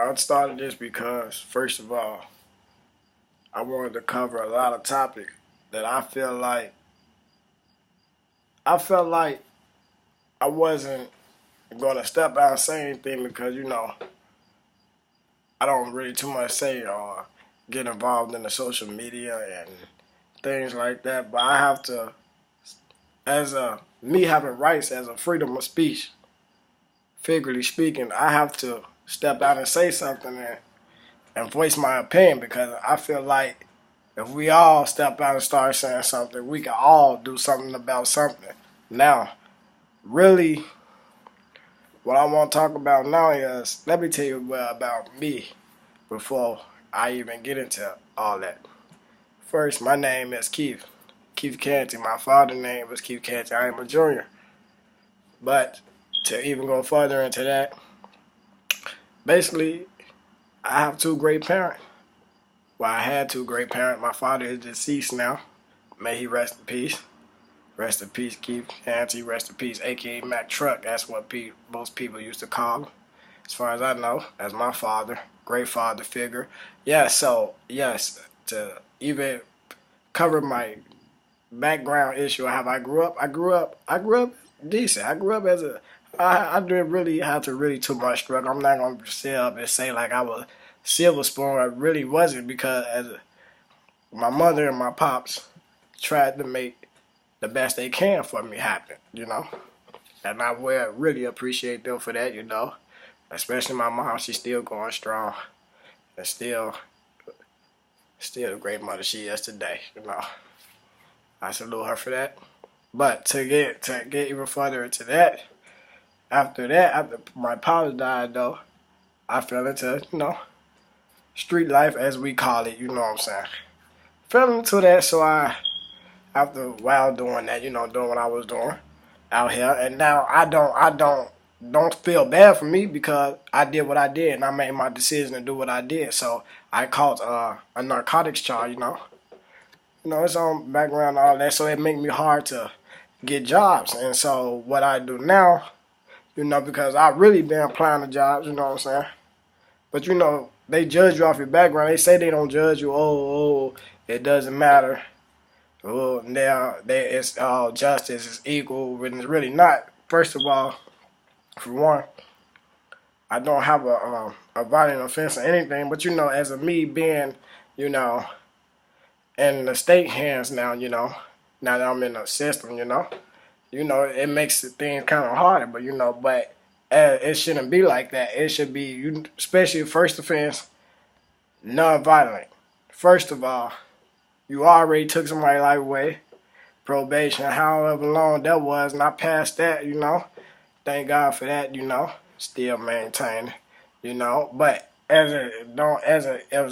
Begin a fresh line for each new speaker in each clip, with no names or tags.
I started this because, first of all, I wanted to cover a lot of topics that I felt like I wasn't gonna step out and say anything because I don't really too much say or get involved in the social media and things like that. But I have to, as a me having rights as a freedom of speech, figuratively speaking, I have to step out and say something and voice my opinion because I feel like if we all step out and start saying something, we can all do something about something. Now, really, what I want to talk about now is let me tell you about me before I even get into all that. First, my name is Keith Canty. My father's name was Keith Canty. I am a junior. But to even go further into that, basically, I have two great parents. Well, I had two great parents. My father is deceased now. May he rest in peace. Rest in peace, Keith Canty. Rest in peace, a.k.a. Mac Truck. That's what most people used to call him. As far as I know, as my father, great father figure. Yes, to even cover my background issue, how I grew up. I grew up decent. I grew up as I didn't really have to really too much struggle. I'm not gonna sit up and say like I was silver spoon. I really wasn't because my mother and my pops tried to make the best they can for me happen. And I will really appreciate them for that. Especially my mom, she's still going strong and still the great mother she is today. I salute her for that. But to get even further into that, after my father died though, I fell into, street life as we call it, you know what I'm saying. Fell into that so after a while doing that, doing what I was doing out here, and now I don't feel bad for me because I did what I did and I made my decision to do what I did. So I caught a narcotics charge. It's on background and all that, so it make me hard to get jobs. And so what I do now, because I really been applying to jobs, you know what I'm saying? But they judge you off your background. They say they don't judge you. Oh, it doesn't matter. Oh, now it's all justice is equal when it's really not. First of all, for one, I don't have a violent offense or anything. But as of me being, in the state hands now, now that I'm in the system, it makes things kind of harder. But it shouldn't be like that. It should be, especially first offense, non-violent. First of all, you already took somebody's life away, probation, however long that was, and I passed that. Thank God for that. Still maintaining. But as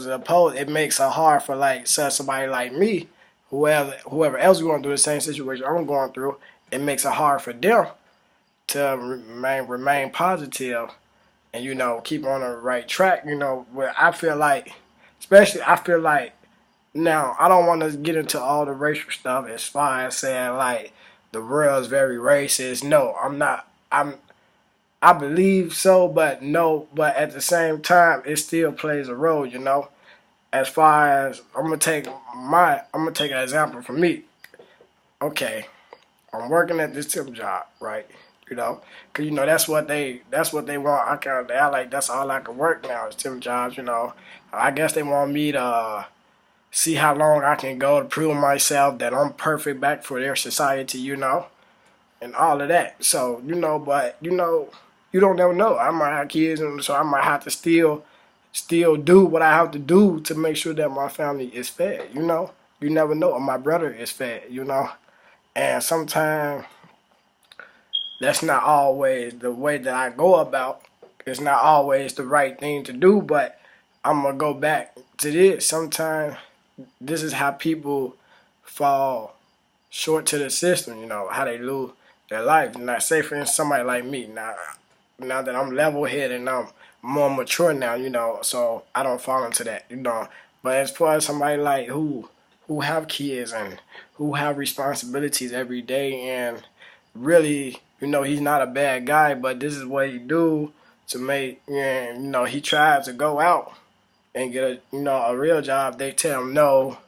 opposed, it makes it hard for like somebody like me, whoever else going through the same situation I'm going through. It makes it hard for them to remain positive and keep on the right track. Where I feel like, especially I feel like now I don't want to get into all the racial stuff as far as saying like the world is very racist. No, I'm not. I believe so, but no. But at the same time, it still plays a role. As far as I'm gonna take an example from me. Okay, I'm working at this temp job, right? Cause that's what they want. They like that's all I can work now is temp jobs. I guess they want me to see how long I can go to prove myself that I'm perfect back for their society, and all of that. So, but you don't never know. I might have kids, and so I might have to still do what I have to do to make sure that my family is fed. You never know. Or my brother is fed. And sometimes that's not always the way that I go about. It's not always the right thing to do, but I'm gonna go back to this. Sometimes this is how people fall short to the system, how they lose their life. Now, say for instance, somebody like me, now that I'm level headed and I'm more mature now, so I don't fall into that. But as far as somebody like who have kids and who have responsibilities every day and really, he's not a bad guy, but this is what he do to make, yeah, he tries to go out and get a real job. They tell him no,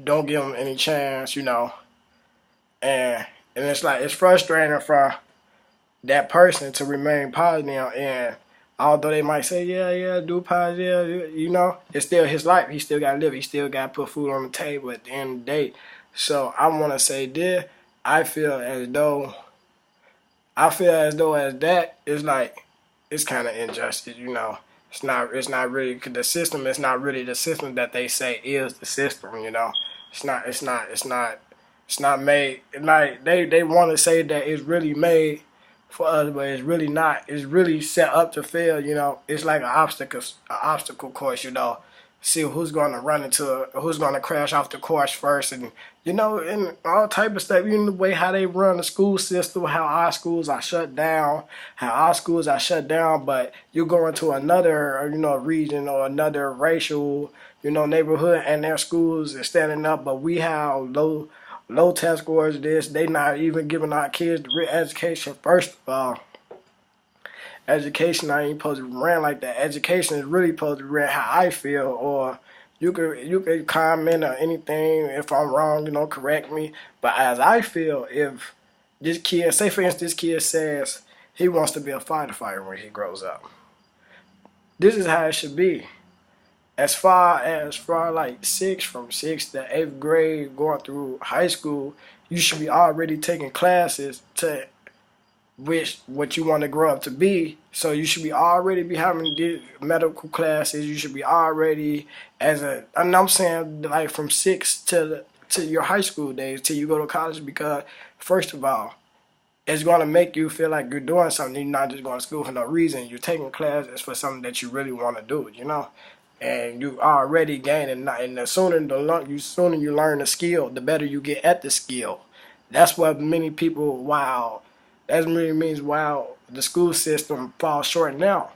don't give him any chance, and it's like it's frustrating for that person to remain positive. And although they might say, yeah, do positive, it's still his life. He still got to live. He still got to put food on the table at the end of the day. So I want to say this. I feel as though as that is like it's kind of injustice. It's not really the system. It's not really the system that they say is the system. It's not made like they want to say that it's really made for us, but it's really not. It's really set up to fail. It's like an obstacle course. See who's going to who's going to crash off the course first, and and all type of stuff. The way how they run the school system, how our schools are shut down, but you go into another region or another racial neighborhood, and their schools are standing up, but we have low test scores. They not even giving our kids the real education. First of all, education ain't supposed to be ran like that. Education is really supposed to be ran how I feel, or you could comment or anything if I'm wrong, correct me. But as I feel, if this kid, say for instance, this kid says he wants to be a firefighter when he grows up, this is how it should be. As far like from sixth to eighth grade, going through high school, you should be already taking classes to what you want to grow up to be. So you should be already be having medical classes. You should be already and I'm saying like from six to your high school days till you go to college, because first of all, it's going to make you feel like you're doing something. You're not just going to school for no reason. You're taking classes for something that you really want to do, and you already gaining. And the sooner you learn the skill, the better you get at the skill. That's what many people, that really means the school system falls short now.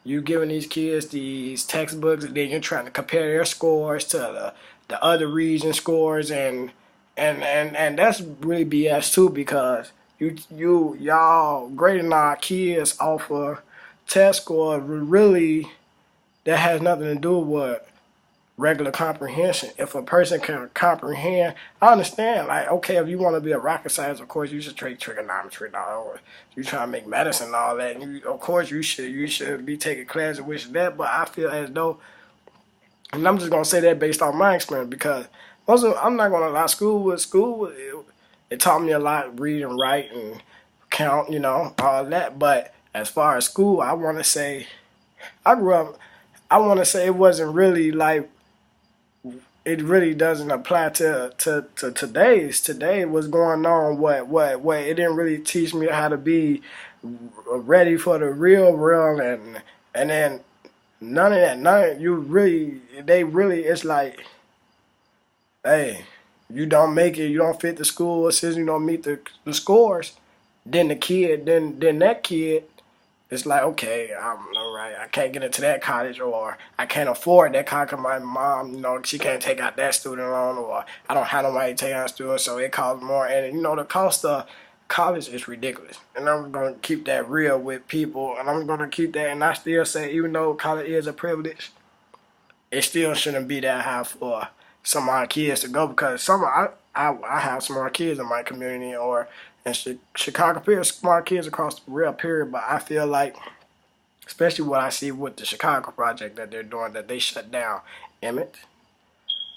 You giving these kids these textbooks, and then you're trying to compare their scores to the other region scores, and that's really BS too, because y'all grading our kids off of test scores really that has nothing to do with regular comprehension. If a person can comprehend, I understand. Like, okay, if you want to be a rocket scientist, of course you should take trigonometry now, or you try to make medicine and all that. And of course you should be taking classes with that. But I feel as though, and I'm just gonna say that based on my experience, because I'm not gonna lie, it taught me a lot, read and write and count, all that. But as far as school, I want to say it wasn't really like, it really doesn't apply to today what's going on. What it didn't really teach me how to be ready for the real world, and then none of that. It's like, hey, you don't make it, you don't fit the school system, you don't meet the scores, then that kid, it's like, okay, I'm all right. I can't get into that college, or I can't afford that college. My mom, she can't take out that student loan, or I don't have nobody to take out student, so it costs more. And the cost of college is ridiculous. And I'm gonna keep that real with people, and I'm gonna keep that. And I still say, even though college is a privilege, it still shouldn't be that high for some of our kids to go, because I have smart kids in my community, or in Chicago period, smart kids across the real period. But I feel like, especially what I see with the Chicago project that they're doing, that they shut down Emmett,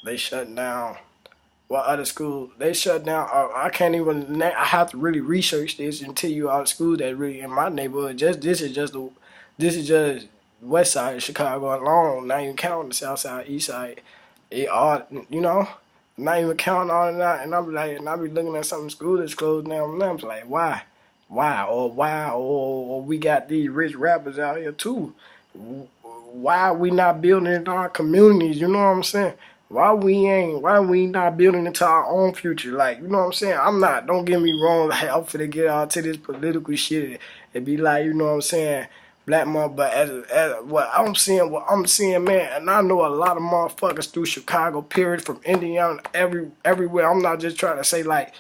they shut down what other schools, they shut down. I can't even. I have to really research this and tell you all the schools that really in my neighborhood. This is just west side of Chicago alone. Not even counting the south side, east side. It all, not even counting all of that. And I be looking at some school that's closed down, and I'm like, why, or we got these rich rappers out here too. Why are we not building in our communities? You know what I'm saying? Why we not building into our own future? Like, you know what I'm saying? Don't get me wrong, like, I'm finna get out to this political shit and be like, you know what I'm saying, black mom, but as what I'm seeing, man, and I know a lot of motherfuckers through Chicago, period, from Indiana, everywhere. I'm not just trying to say like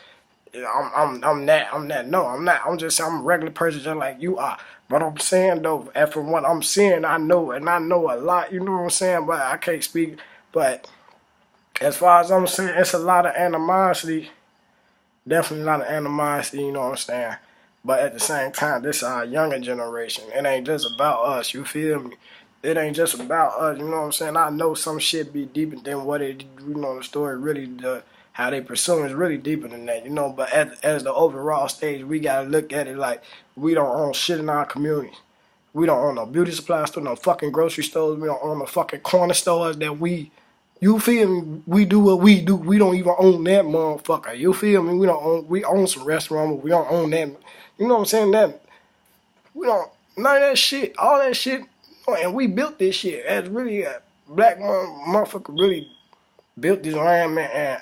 I'm that. No, I'm not. I'm a regular person just like you are. But I'm saying though, and from what I'm seeing, I know a lot. You know what I'm saying? But I can't speak. But as far as I'm saying, it's a lot of animosity. Definitely a lot of animosity. You know what I'm saying? But at the same time, this is our younger generation. It ain't just about us. You feel me? It ain't just about us. You know what I'm saying? I know some shit be deeper than what it. You know the story really. How they pursue is really deeper than that. You know. But as the overall stage, we gotta look at it like we don't own shit in our community. We don't own no beauty supply store, no fucking grocery stores. We don't own no fucking corner stores that we. You feel me? We do what we do. We don't even own that motherfucker. You feel me? We own some restaurant, but we don't own that. You know what I'm saying? That we don't none of that shit. All that shit. And we built this shit. As really a black motherfucker really built this land, man.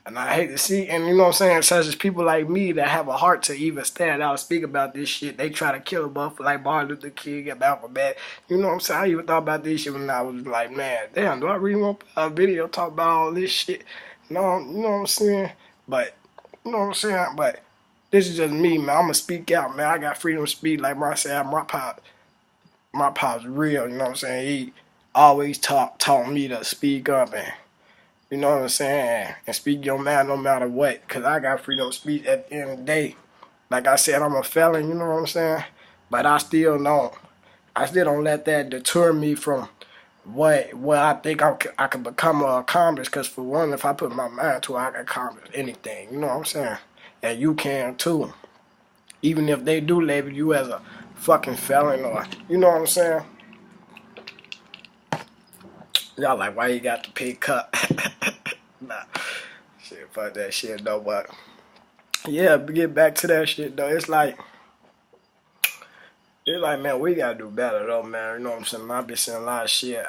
And I hate to see, and you know what I'm saying, such as people like me that have a heart to even stand out and speak about this shit. They try to kill a motherfucker like Martin Luther King and Malcolm X. You know what I'm saying? I even thought about this shit when I was like, man, damn, do I really want a video talk about all this shit? No, you know what I'm saying? But, you know what I'm saying? But this is just me, man. I'm going to speak out, man. I got freedom of speech. Like I said, my pop's real, you know what I'm saying? He always taught me to speak up and, you know what I'm saying, and speak your mind no matter what, because I got freedom of speech at the end of the day. Like I said, I'm a felon, you know what I'm saying? But I still don't let that deter me from what I think I can become or accomplish, because for one, if I put my mind to it, I can accomplish anything, you know what I'm saying? And you can too. Even if they do label you as a fucking felon or, you know what I'm saying? Y'all like, why you got the pig cut? Nah, shit, fuck that shit though. But yeah, get back to that shit though. It's like, man, we gotta do better though, man. You know what I'm saying? I've been seeing a lot of shit.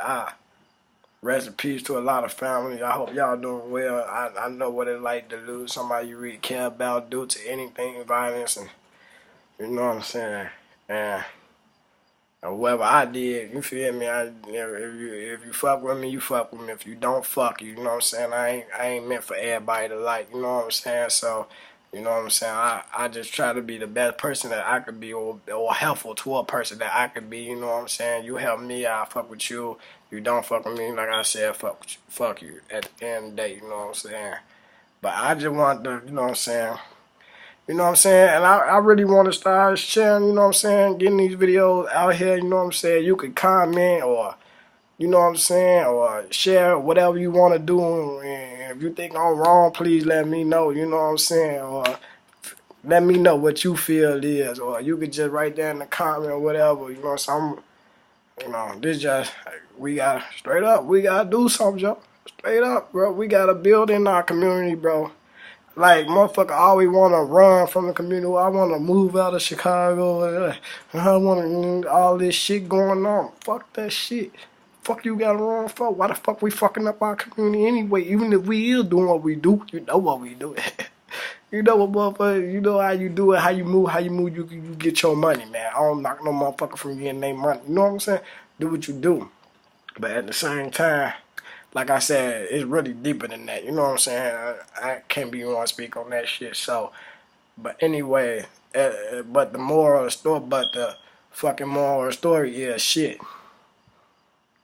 Rest in peace to a lot of families. I hope y'all doing well. I know what it's like to lose somebody you really care about due to anything violence, and you know what I'm saying. And whatever I did, you feel me? If you fuck with me, you fuck with me. If you don't, fuck you. You know what I'm saying? I ain't meant for everybody to like. You know what I'm saying? So, you know what I'm saying? I just try to be the best person that I could be, or helpful to a person that I could be. You know what I'm saying? You help me, I fuck with you. You don't fuck with me, like I said, fuck you. At the end of the day, you know what I'm saying? But I just want to, you know what I'm saying? You know what I'm saying? And I really want to start sharing, you know what I'm saying, getting these videos out here, you know what I'm saying? You could comment or, you know what I'm saying, or share whatever you want to do. And if you think I'm wrong, please let me know, you know what I'm saying? Or let me know what you feel is. Or you could just write down in the comment or whatever, you know what I'm saying? You know, this just, we got to do something, Joe. Straight up, bro. We got to build in our community, bro. Like, motherfucker always want to run from the community. I want to move out of Chicago. I want to, all this shit going on. Fuck that shit. Fuck you got to run for? Why the fuck we fucking up our community anyway? Even if we is doing what we do, you know what we do. You know what, motherfucker, you know how you do it, how you move, you get your money, man. I don't knock no motherfucker from getting their money. You know what I'm saying? Do what you do. But at the same time, like I said, it's really deeper than that. You know what I'm saying? I can't be one to speak on that shit. So, but anyway, but the fucking moral of the story is shit.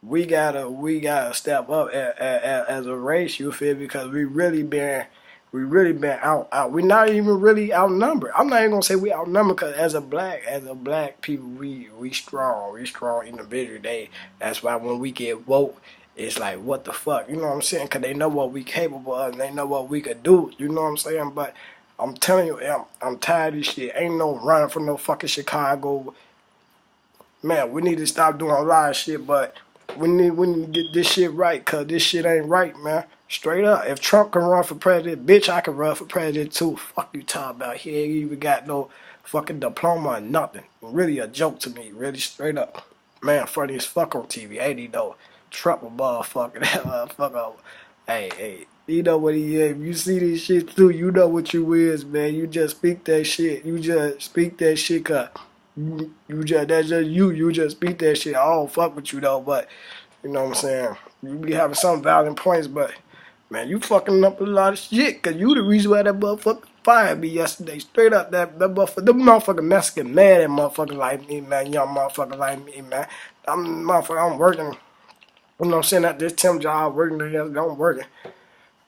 We gotta step up as a race. You feel? Because we really been out. We're not even really outnumbered. I'm not even gonna say we outnumbered, because as a black people, we strong individually. That's why when we get woke, it's like, what the fuck, you know what I'm saying? Because they know what we capable of, and they know what we could do, you know what I'm saying? But I'm telling you, I'm tired of this shit. Ain't no running from no fucking Chicago. Man, we need to stop doing a lot of shit, but we need to get this shit right, because this shit ain't right, man. Straight up. If Trump can run for president, bitch, I can run for president too. Fuck you talking about. He ain't even got no fucking diploma or nothing. Really a joke to me, really straight up. Man, funny as fuck on TV, ain't he though? Trump a motherfucker. That motherfucker. Hey, you know what he is. If you see this shit too, you know what you is, man. You just speak that shit. You just speak that shit, cause that's just you. You just speak that shit. I don't fuck with you though, but you know what I'm saying. You be having some valid points, but man, you fucking up a lot of shit, cause you the reason why that motherfucker fired me yesterday. Straight up, that motherfucker, them motherfucking Mexican mad at motherfuckers like me, man. Young motherfuckers like me, man. I'm working. You know what I'm saying? At this temp job, working together, I'm working.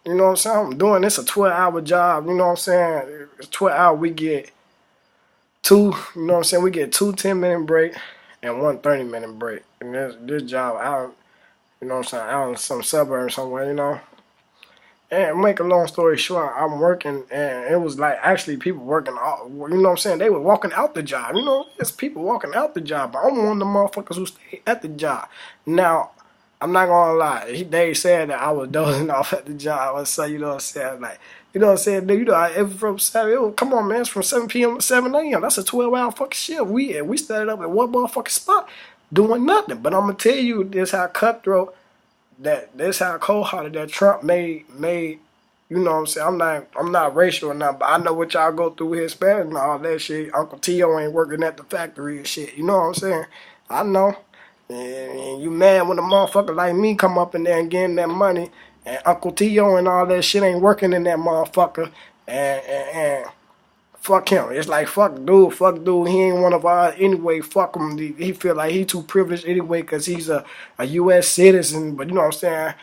You know what I'm saying? I'm doing this a 12-hour job. You know what I'm saying? It's 12 hours. We get two. You know what I'm saying? We get 2 10-minute break and 1 30-minute break. And this job out. You know what I'm saying? Out in some suburb somewhere. You know. And make a long story short, I'm working, and it was like actually people working out. You know what I'm saying? They were walking out the job. You know, it's people walking out the job. But I'm one of the motherfuckers who stay at the job. Now, I'm not gonna lie. They said that I was dozing off at the job. So you know what I'm saying? Like, you know what I'm saying? You know, it was from 7. Come on, man. It's from 7 p.m. to 7 a.m. That's a 12-hour fucking shift. We started up at one motherfucking spot doing nothing. But I'm gonna tell you this: how cutthroat. That's how cold-hearted that Trump made, you know what I'm saying? I'm not racial or nothing, but I know what y'all go through with Hispanic and all that shit. Uncle Tio ain't working at the factory and shit. You know what I'm saying? I know. And you mad when a motherfucker like me come up in there and getting that money, and Uncle Tio and all that shit ain't working in that motherfucker, and fuck him. It's like, fuck dude. He ain't one of ours anyway. Fuck him. He feel like he too privileged anyway because he's a U.S. citizen. But you know what I'm saying?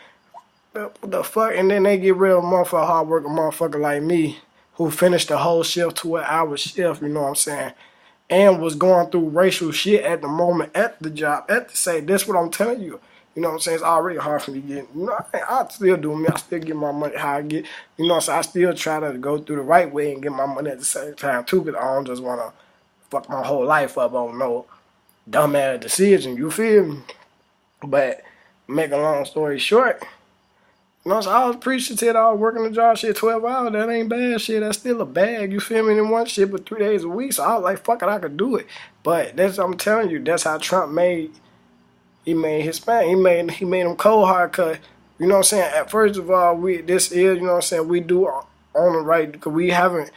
What the fuck? And then they get rid of a motherfucker, hard working motherfucker like me who finished the whole shift to an hour shift. You know what I'm saying? And was going through racial shit at the moment at the job. At the say, this what I'm telling you. You know what I'm saying? It's already hard for me getting, you know, I still do me. I still get my money how I get. You know what I'm saying? I still try to go through the right way and get my money at the same time too, because I don't just want to fuck my whole life up on no dumbass decision. You feel me? But make a long story short, you know what I'm saying? I was appreciative. I was working the job shit 12 hours. That ain't bad shit. That's still a bag. You feel me? In one shit, but 3 days a week. So I was like, fuck it, I could do it. But that's I'm telling you, that's how Trump made. He made Hispanic. He made them cold hard cut. You know what I'm saying? At first of all, you know what I'm saying, we do own the right because we haven't,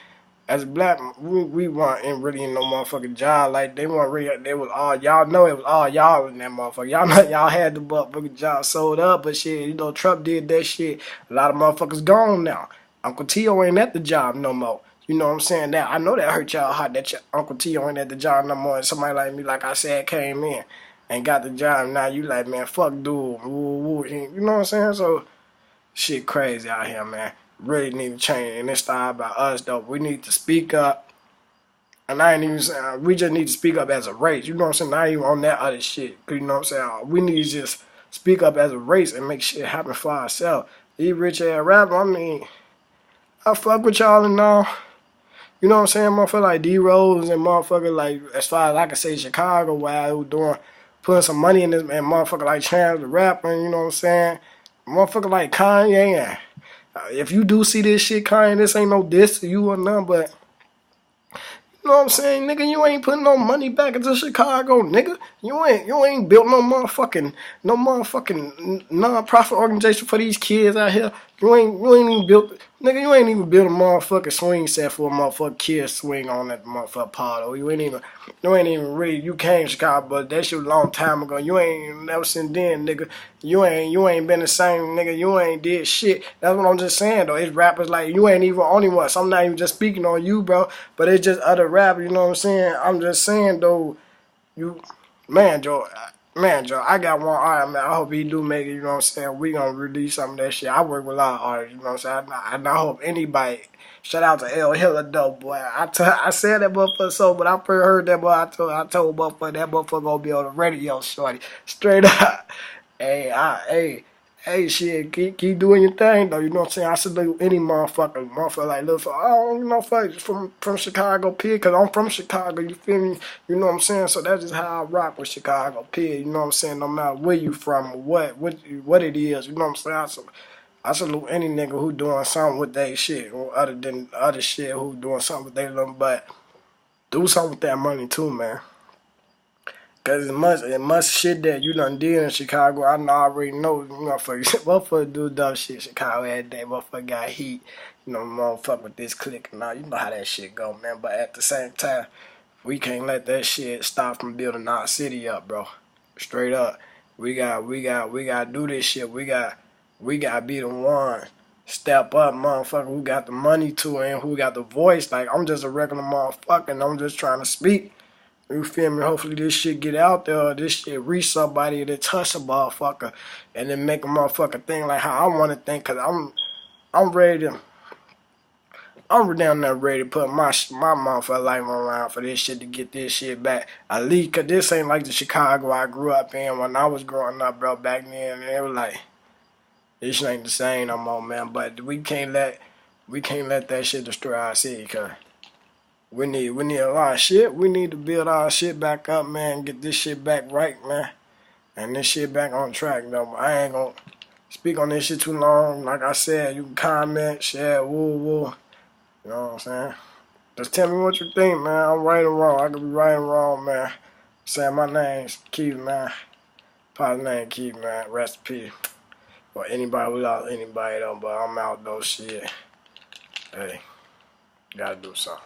as black, we weren't really in no motherfucking job. Like they weren't really, they was all y'all know it was all y'all in that motherfucker. Y'all know y'all had the motherfucking job sold up, but shit, you know, Trump did that shit. A lot of motherfuckers gone now. Uncle Tio ain't at the job no more. You know what I'm saying? That I know that hurt y'all hot that Uncle Tio ain't at the job no more. And somebody like me, like I said, came in and got the job. Now you like, man, fuck dude. Woo, woo. You know what I'm saying? So shit crazy out here, man. Really need to change. And it's not about us though. We need to speak up. And I ain't even saying we just need to speak up as a race. You know what I'm saying? Not even on that other shit. You know what I'm saying? We need to just speak up as a race and make shit happen for ourselves. These rich ass rappers, I mean, I fuck with y'all and all. You know what I'm saying? Motherfucker like D-Rose and motherfucker like, as far as I can say, Chicago, while who doing, putting some money in this, and motherfucker like Chance the Rapper, you know what I'm saying? Motherfucker like Kanye, and if you do see this shit, Kanye, this ain't no diss to you or nothing, but you know what I'm saying, nigga? You ain't putting no money back into Chicago, nigga. You ain't built no motherfucking non-profit organization for these kids out here. You ain't even built, nigga. You ain't even built a motherfucking swing set for a motherfucking kid swing on that motherfucking pod. Or you ain't even really. You came to Chicago, but that shit was a long time ago. You ain't never since then, nigga. You ain't been the same, nigga. You ain't did shit. That's what I'm just saying, though. It's rappers like you ain't even only one. So I'm not even just speaking on you, bro. But it's just other rappers. You know what I'm saying? I'm just saying, though. You, man, Joe. Man, Joe, I got one artist, man. I hope he do make it, you know what I'm saying? We gonna release some of that shit. I work with a lot of artists, you know what I'm saying? And I hope anybody, shout out to L Hiller, though, boy. I said that motherfucker so, but I first heard that, boy. I told motherfucker, that motherfucker gonna be on the radio, shorty. Straight up. Hey, shit, keep doing your thing, though, you know what I'm saying? I salute any motherfucker like Lil, I don't know, fuck, from Chicago, P, because I'm from Chicago, you feel me? You know what I'm saying? So that's just how I rock with Chicago, P, you know what I'm saying? No matter where you from, what it is, you know what I'm saying? I salute any nigga who doing something with their shit, or other than other shit who doing something with their little, but do something with that money, too, man. Cause it must shit that you done did in Chicago. I already know motherfucker do dumb shit in Chicago every day. Motherfucker got heat. You know, motherfucker with this clique and all. You know how that shit go, man. But at the same time, we can't let that shit stop from building our city up, bro. Straight up. We got do this shit. We got be the one step up, motherfucker, who got the money to it and who got the voice. Like, I'm just a regular motherfucker and I'm just trying to speak. You feel me? Hopefully this shit get out there, or this shit reach somebody that touch a motherfucker, and then make a motherfucker think like how I want to think. Cause I'm ready to, I'm down there ready to put my motherfucker life around for this shit to get this shit back. At least, cause this ain't like the Chicago I grew up in when I was growing up, bro. Back then, and it was like, this shit ain't the same no more, man. But we can't let that shit destroy our city, cause we need a lot of shit. We need to build our shit back up, man. Get this shit back right, man. And this shit back on track, though. But I ain't gonna speak on this shit too long. Like I said, you can comment, share, woo. You know what I'm saying? Just tell me what you think, man. I'm right or wrong. I could be right or wrong, man. Saying my name's Keith, man. Probably name Keith, man. Rest in peace. Or anybody without anybody, though. But I'm out, though, shit. Hey, gotta do something.